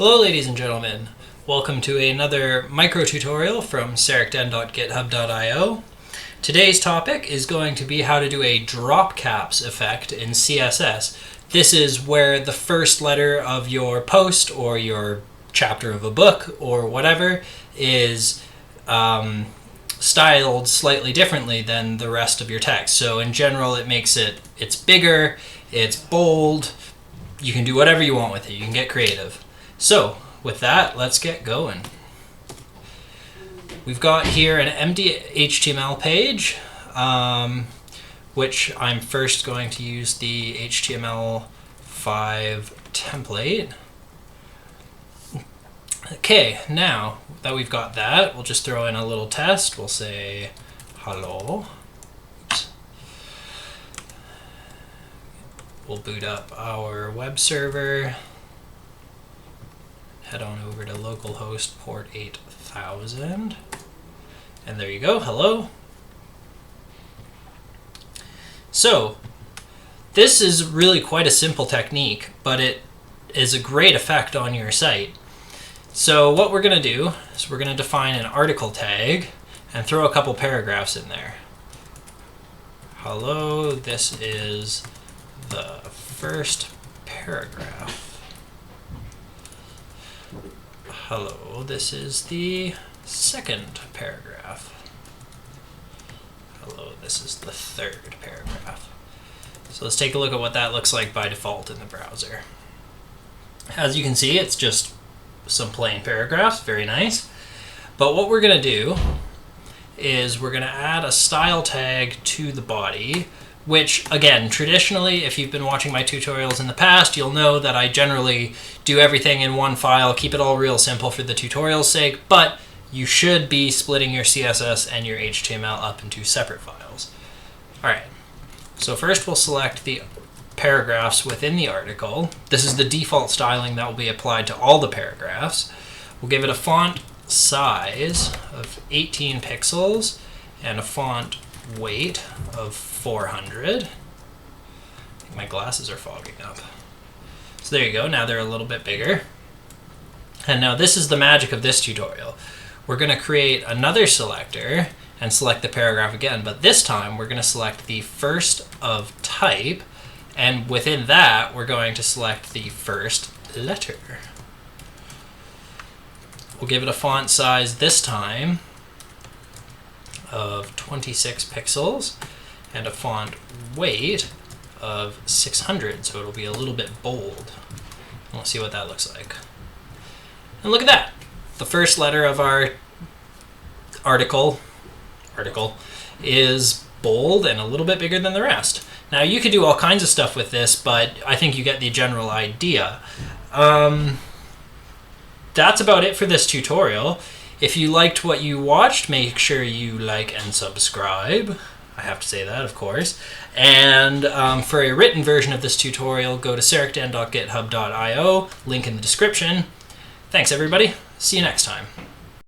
Hello ladies and gentlemen, welcome to another micro tutorial from saricden.github.io. Today's topic is going to be how to do a drop caps effect in CSS. This is where the first letter of your post or your chapter of a book or whatever is styled slightly differently than the rest of your text. So in general it's bigger, it's bold, you can do whatever you want with it, you can get creative. So with that, let's get going. We've got here an empty HTML page, which I'm first going to use the HTML5 template. Okay, now that we've got that, we'll just throw in a little test. We'll say hello. Oops. We'll boot up our web server. Head on over to localhost port 8000. And there you go, hello. So, this is really quite a simple technique, but it is a great effect on your site. So what we're going to do is we're going to define an article tag and throw a couple paragraphs in there. Hello, this is the first paragraph. Hello, this is the second paragraph. Hello, this is the third paragraph. So let's take a look at what that looks like by default in the browser. As you can see, it's just some plain paragraphs, very nice. But what we're going to do is we're going to add a style tag to the body, which, again, traditionally, if you've been watching my tutorials in the past, you'll know that I generally do everything in one file, keep it all real simple for the tutorial's sake, but you should be splitting your CSS and your HTML up into separate files. Alright, so first we'll select the paragraphs within the article. This is the default styling that will be applied to all the paragraphs. We'll give it a font size of 18 pixels and a font weight of 400. I think my glasses are fogging up. So there you go, now they're a little bit bigger. And now this is the magic of this tutorial. We're going to create another selector and select the paragraph again, but this time we're going to select the first of type, and within that we're going to select the first letter. We'll give it a font size this time of 26 pixels and a font weight of 600, so it'll be a little bit bold. We'll see what that looks like. And look at that! The first letter of our article is bold and a little bit bigger than the rest. Now you could do all kinds of stuff with this, but I think you get the general idea. That's about it for this tutorial. If you liked what you watched, make sure you like and subscribe. I have to say that, of course. And for a written version of this tutorial, go to saricden.github.io, link in the description. Thanks, everybody. See you next time.